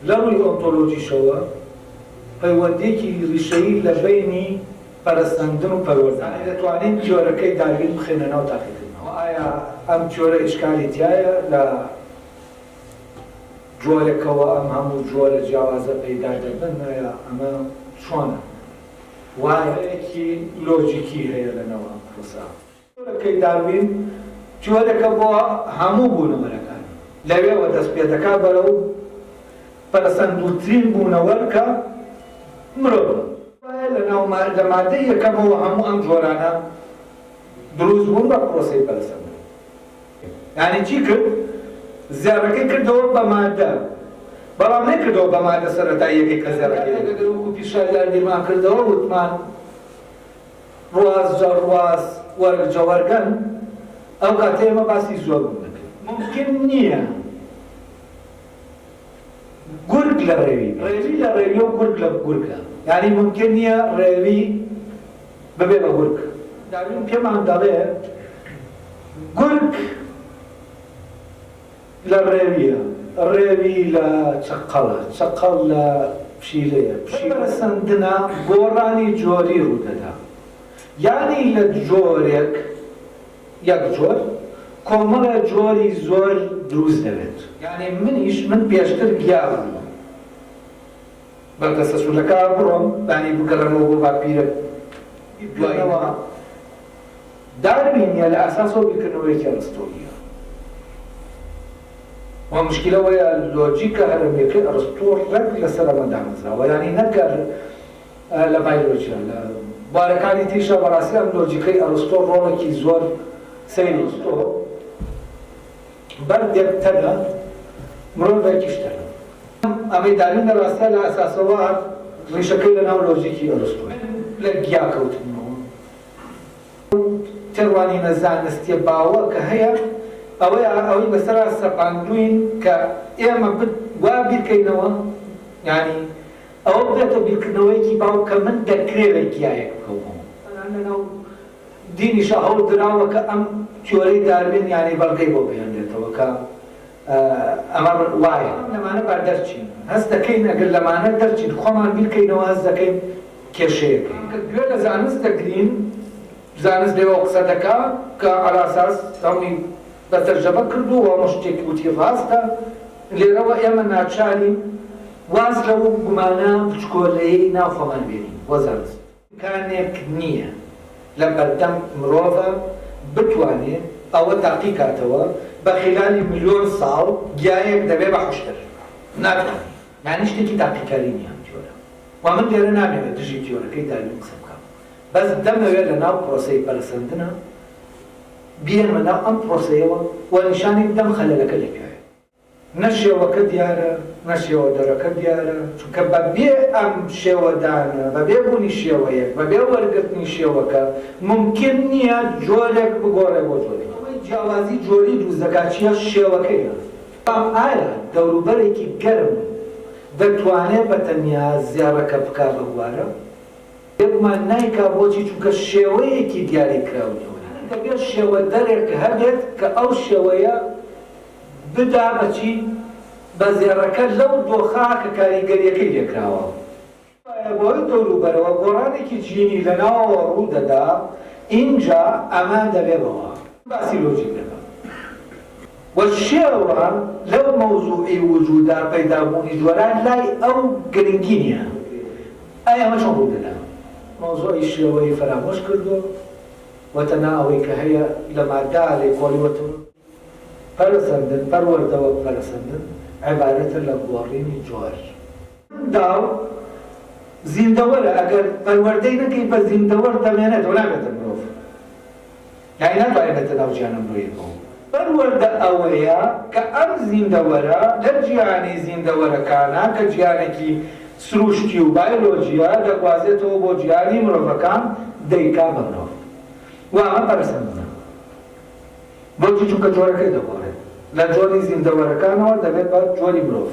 لەڕووی ئۆنتۆلۆجیشەوە پەیوەندیەکی ڕیشەیی لە بینی پەرستاندن و پەروەردە دەتوانین جۆرەکەی داروین بخێنە ناو تاقیکردنەوە. ئایا ئەم جۆرە ئیشکالی تایە لە جۆرێکەوە ئەم هەموو جۆرە جیاوازە پەیدا دەبن یا ئەمە چۆنە؟ وایەکی لۆجیکی هەیە لەنەوە پرۆسە. جۆرەکەی داروین جۆرێکە بۆ هەموو بوونەوەرەکان لەوێوە دەست پێ دەکات بەرەو پەرسەندووترین بوونەوەرکە مرۆڤ. لە مادەی یەکەمەوە هەموو ئەم جۆرانە دروست بوون بە پرۆسەی پەرسەندن. یعنی چی کرد؟ زیارەکەی کردەوە بە مادە، بەڵام نەکردەوە بە مادە سەرەتاییەکەی کە زیارەکەی وەکو پیشەیار دیرمان کردەوە وتمان ڕواز ڕواز وەرگجە وەرگەن ئەو کاتێ ئێمە باسی زۆر دەکرد. ممکن نییە گورگ لە ڕێوی لە ڕێوی و گورگ لە گورگە، یعنی ممکن نییە ڕێوی ببێ بە گورگ. داروین پێمان دەڵێ گورگ لە ڕێویە، ڕێوی لە چقەڵە، چقەڵ لە پشیلەیە، پەرسەندنە گۆڕانی جۆری ڕوودەدا. یعنی لە جۆرێک یەک جۆر کۆمەڵە جۆری زۆر دروست دەبێت. یعنی من پێشتر گیا بووم بە دەستەسوولەکە بڕۆم دانی بگەڕێمەوە بۆ باپیرە دوایەوە داروینە لە ئاساسەوە بیرکردنەوەیەکی ئەرستۆیە. و مشکلەوەیە لۆجیکە هەرمێکە ئەرستۆ ڕەگ لەسەر ئەمە دامەزراوە، یعنی نەگەر لە بایۆلۆجیا لە بوارەکانی تریشە بەڕاستی ئەم لۆجیکەی ئەرستۆ ڕۆڵێکی زۆر سەیری ئەرستۆ بەردێک تەنە مرۆڤێکیش تەنە. ئەمەی داروین لە ڕاستە لە ئەساسەوە ڕیشەکەی لە ناو لۆجیکی ئەرستۆ لە گیا کەوتنەوە. تێڕوانینە زانستیە باوە کە هەیە ئەوەی بەسەرا سەپاندوین کە ئێمە وا بیرکەینەوە، یعنی ئەوە بێتە بیرکردنەوەیەکی باو کە من دەکرێت گیایەک بکەوتەوە. لەناو دینیشە هەوڵ دراوە کە ئەم تیۆرەی داروین یعنی بەڵگەی بۆ بهێنرێتەوە کە ئەمە وایە لەمانە بار دەرچین، هەست دەکەین ئەگەر لەمانە دەرچین خۆمان بیرکەینەوە هەست دەکەین کێشەیەکەین. گوێ لە زانست دەگرین، زانست لێوە قسە دەکات کە ئەلاساس ئەوی بە تەرجەمە کردووە هەموو شتێکی وتی ڕاستە. لێرەوە ئێمە ناچارین واز لەو گومانە بچکۆلەیەی ناو خۆمان بێنین بۆ زانست. امکانێک نییە لە بەردەم مرۆڤە بتوانێت ئەوە تاقی کاتەوە بە خلالی ملیۆن ساڵ گیایەک دەبێ بە خوشتر ناتوانێت، یعنی شتێکی تاقیکاری نییە ئەم جۆرە. و من لێرە نامێنێت دژی جۆرەکەی داروین قسە بکەم، بەس دەمەوێت لە ناو پرۆسەی پەرسەندنە بێنمە ناو ئەم پرۆسەیەوە و نیشانی بدەم خەلەلەکە لەکوێیە. نە شێوەکە دیارە، نە شێوە دەرەکە دیارە، چونکە بەبێ ئەم شێوەدانە، بەبێ بوونی شێوەیەک، بەبێ وەرگرتنی شێوەکە ممکن نییە جۆرێک بگۆڕێ بۆ جۆرێک. ئەوەی جیاوازی جۆری دروست دەکات چییە؟ شێوەکەیە. ئایا دەوروبەرێکی گەرم دەتوانێت بەتەنیا زیارەکە بکات بە بوارە؟ یەکمان نایکا بۆچی؟ چونکە شێوەیەکی دیاری کراوەوە. دەبێت شێوە دەرێک هەبێت کە ئەو شێوەیە بدا بەچی بە زێڕەکە لەو دۆخا کە کاریگەریەکەی لێکراوە. بۆی دەوروبەرەوە گۆڕانێکی جینی لەناوەوە ڕوو دەدا، ئینجا ئەمە دەبێتەوە باسی لۆجیک دەکەم. وە شێوە لەو مەوزوعی وجودا پەیدابوونی جۆران لای ئەو گرنگی نییە. ئایا ئەمە چۆن ڕوو دەدا؟ مەوزوعی شێوەی فەرامۆش کردووە وەتەنا ئەوەی کە هەیە لە مادە لێکۆڵیوەتەوە. پەرسەندن، پەروەردەوە پەرسەندن عیبارەتە لە گۆڕینی جۆر. داو زیندەوەرە، ئەگەر پەروەردەی نەکەی بە زیندەوەر دەمێنێتەوە نابێتە مرۆڤ، یعنی ناتوانێت بێتە ناو جیهانە مرۆڤیەکەوە. پەروەردە ئەوەیە کە ئەم زیندەوەرە لە جیهانی زیندەوەرەکانە کە جیهانێکی سروشتی و بایۆلۆجیە دەگوازێتەوە بۆ جیهانی مرۆڤەکان دەیکا بە مرۆڤ. و ئەمە پەرسەندنە. بۆچی؟ چونکە جۆرەکەی دەگۆڕێت لە جۆری زیندەوەرەکانەوە دەبێت بە جۆری مرۆڤ.